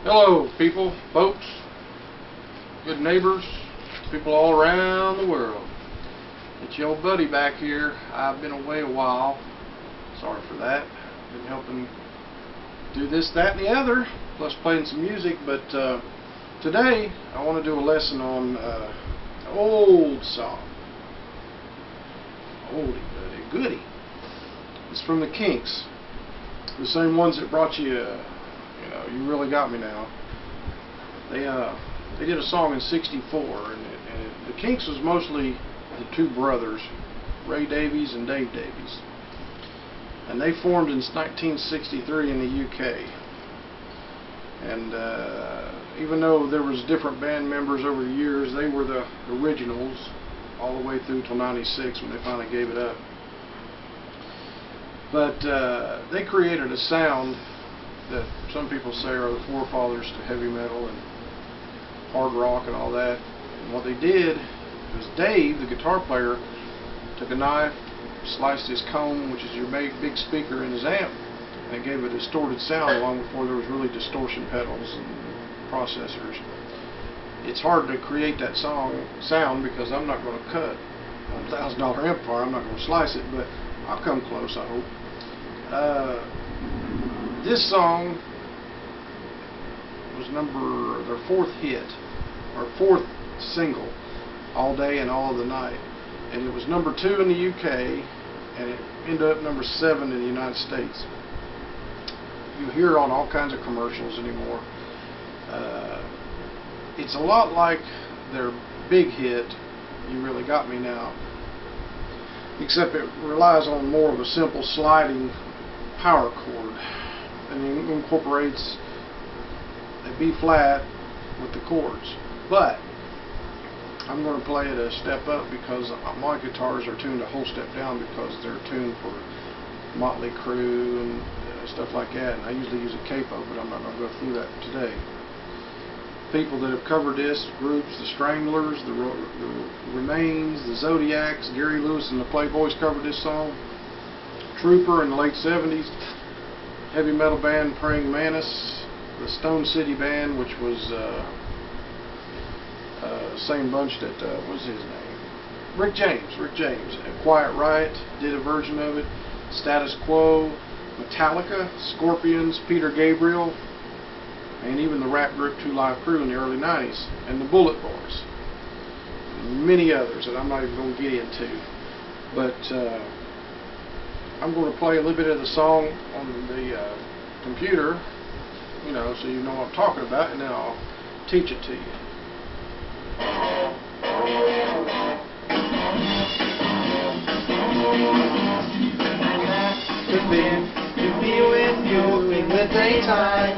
Hello people, folks, good neighbors, people all around the world. It's your old buddy back here. I've been away a while. Sorry for that. Been helping do this, that, and the other, plus playing some music. But today I want to do a lesson on an old song. Oldie buddy goodie. It's from the Kinks, the same ones that brought you. You really got me now. They did a song in '64, and the Kinks was mostly the two brothers, Ray Davies and Dave Davies, and they formed in 1963 in the UK. And even though there was different band members over the years, they were the originals all the way through till '96 when they finally gave it up. But they created a sound that some people say are the forefathers to heavy metal and hard rock and all that. And what they did was Dave, the guitar player, took a knife, sliced his comb, which is your big speaker in his amp, and it gave a distorted sound long before there was really distortion pedals and processors. It's hard to create that sound because I'm not going to cut a $1,000 amplifier. I'm not going to slice it, but I'll come close, I hope. This song was their fourth hit, or fourth single, All Day and All of the Night, and it was number 2 in the UK, and it ended up number 7 in the United States. You hear it on all kinds of commercials anymore. It's a lot like their big hit, You Really Got Me Now, except it relies on more of a simple sliding power chord, and it incorporates a B flat with the chords. But I'm going to play it a step up because my guitars are tuned a whole step down because they're tuned for Motley Crue and stuff like that, and I usually use a capo, but I'm not going to go through that today. People that have covered this, groups, the Stranglers, the Remains, the Zodiacs, Gary Lewis and the Playboys covered this song. Trooper in the late 70s, heavy metal band Praying Mantis, the Stone City Band, which was same bunch that what's his name? Rick James. And Quiet Riot did a version of it. Status Quo, Metallica, Scorpions, Peter Gabriel, and even the rap group Two Live Crew in the early 90s, and the Bullet Boys, and many others that I'm not even going to get into. But I'm going to play a little bit of the song on the computer, so you know what I'm talking about, and then I'll teach it to you. To be with you in the daytime,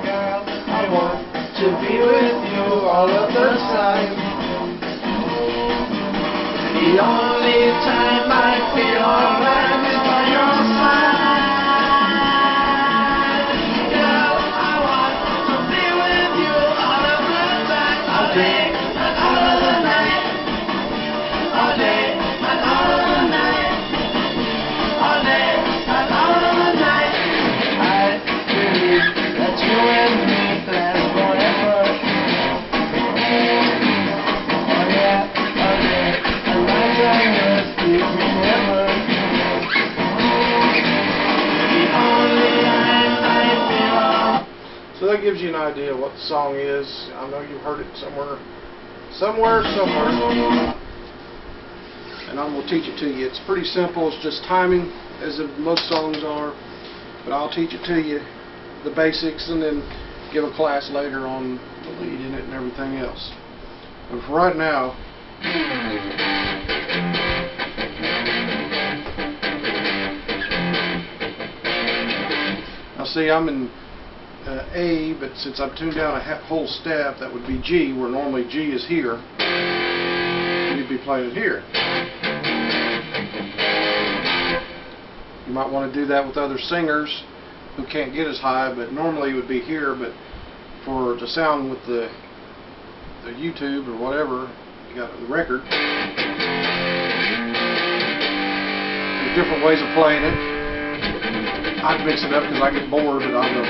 girl, I want to be with you all of the time. The only time I feel alright is by your side. Girl, I want to be with you all of the time. All day and all of the night. All day and all of the night. All day and all of the night. I believe that you and me last forever. Oh yeah, oh yeah. So that gives you an idea what the song is. I know you've heard it somewhere. And I'm going to teach it to you. It's pretty simple. It's just timing, as most songs are. But I'll teach it to you, the basics, and then give a class later on the lead in it and everything else. But for right now, now see, I'm in A, but since I've tuned down a whole step, that would be G, where normally G is here. You'd be playing it here. You might want to do that with other singers who can't get as high, but normally it would be here. But for the sound with the YouTube or whatever, you got the record. There's different ways of playing it. I'd mix it up because I get bored, but I will.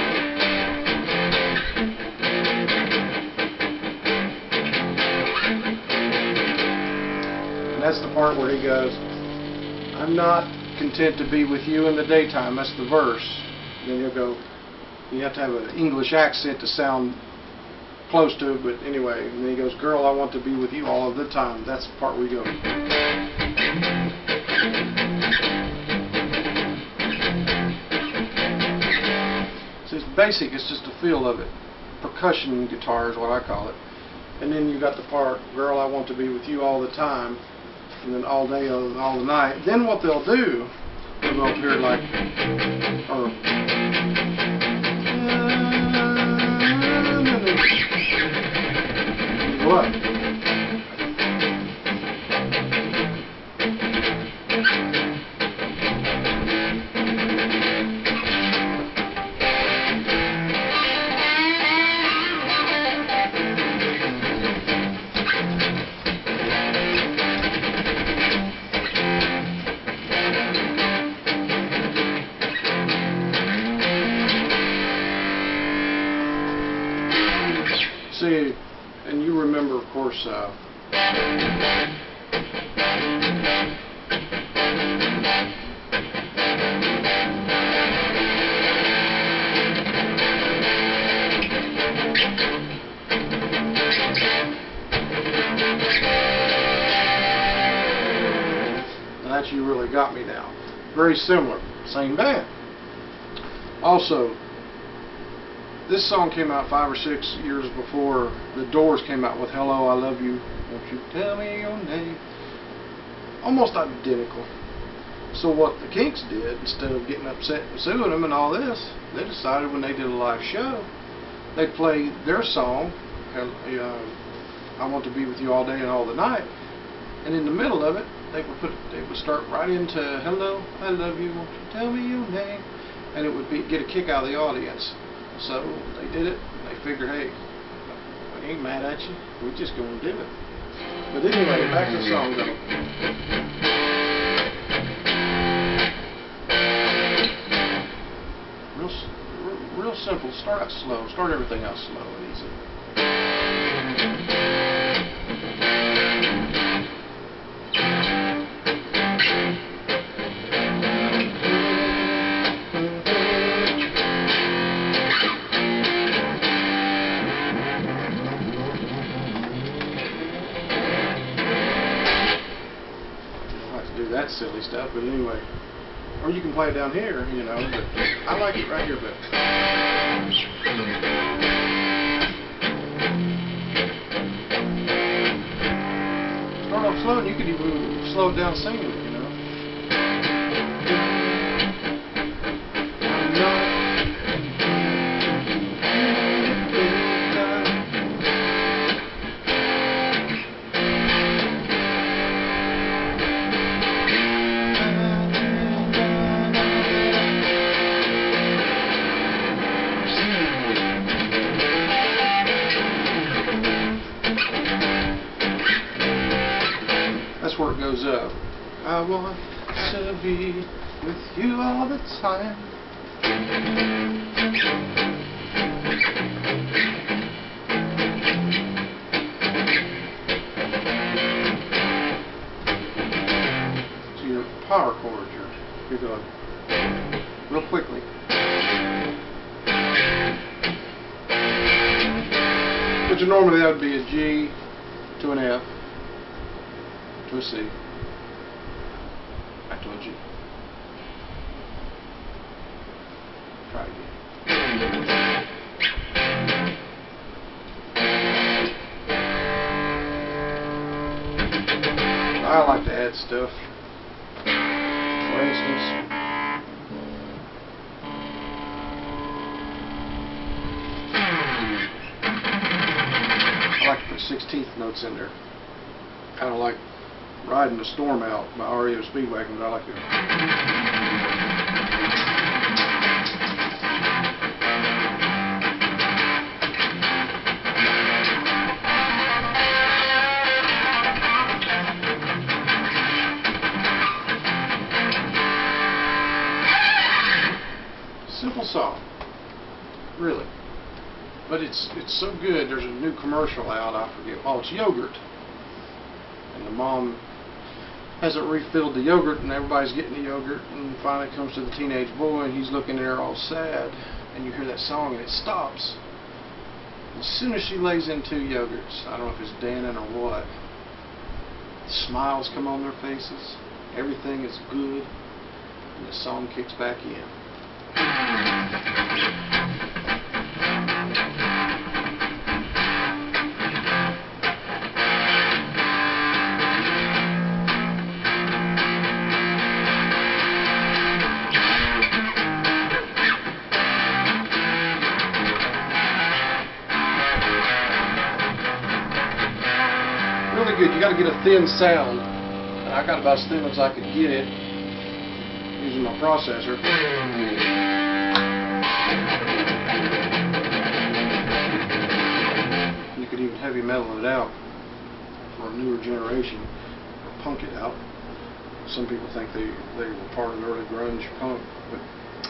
And that's the part where he goes, I'm not content to be with you in the daytime. That's the verse. Then he'll go, you have to have an English accent to sound close to it, but anyway. And then he goes, girl, I want to be with you all of the time. That's the part we go. So it's basic, it's just a feel of it. Percussion guitar is what I call it. And then you got the part, girl, I want to be with you all the time. And then all day, all the night. Then what they'll do, they'll go up here like, or what? See, and you remember, of course, that You Really Got Me Now. Very similar, same band. Also, this song came out 5 or 6 years before the Doors came out with Hello, I Love You, Won't You Tell Me Your Name? Almost identical. So what the Kinks did, instead of getting upset and suing them and all this, they decided when they did a live show, they'd play their song, I Want to Be With You All Day and All the Night, and in the middle of it, they would start right into Hello, I Love You, Won't You Tell Me Your Name? And it would get a kick out of the audience. So they did it. They figured, hey, we ain't mad at you. We're just going to do it. But anyway, back to the song though. Real simple. Start out slow. Start everything out slow and easy. That silly stuff, but anyway, or you can play it down here, you know, but I like it right here better. Start off slow and you could even slow it down singing it, you know. Where it goes up. I want to be with you all the time. So your power chords, you're going real quickly. Which normally that would be a G to an F. To a C, back to a G. Try again. I like to add stuff. For instance, I like to put 16th notes in there. Kind of like Riding the Storm Out by REO Speedwagon, but I like it. song, really. But it's so good. There's a new commercial out. I forget. Oh, it's yogurt, and the mom hasn't refilled the yogurt, and everybody's getting the yogurt, and finally comes to the teenage boy, and he's looking there all sad, and you hear that song, and it stops. As soon as she lays in 2 yogurts, I don't know if it's Dannon or what, smiles come on their faces, everything is good, and the song kicks back in. Really good. You got to get a thin sound, and I got about as thin as I could get it using my processor. You could even heavy metal it out for a newer generation, or punk it out. Some people think they were part of the early grunge punk, but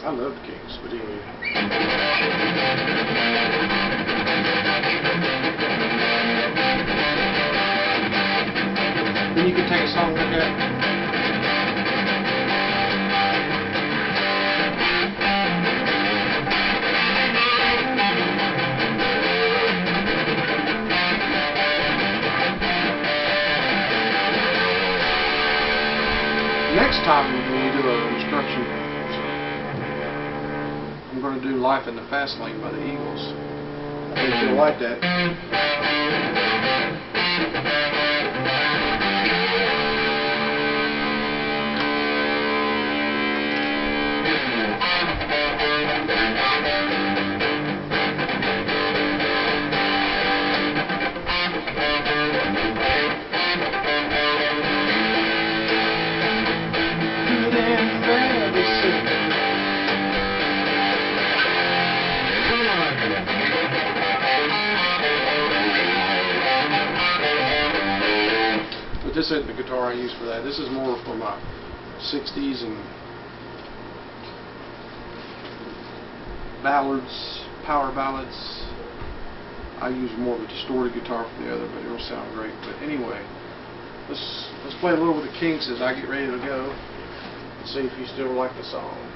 I love the Kinks. But anyway. Then you can take a song like that. Next time when we do an instruction, I'm going to do Life in the Fast Lane by the Eagles. I think you'll like that. But this isn't the guitar I use for that. This is more for my 60s and ballads, power ballads. I use more of a distorted guitar for the other, but it'll sound great. But anyway, let's play a little with the Kinks as I get ready to go and see if you still like the song.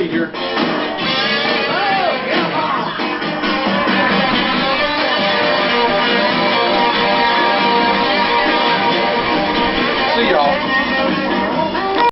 Here.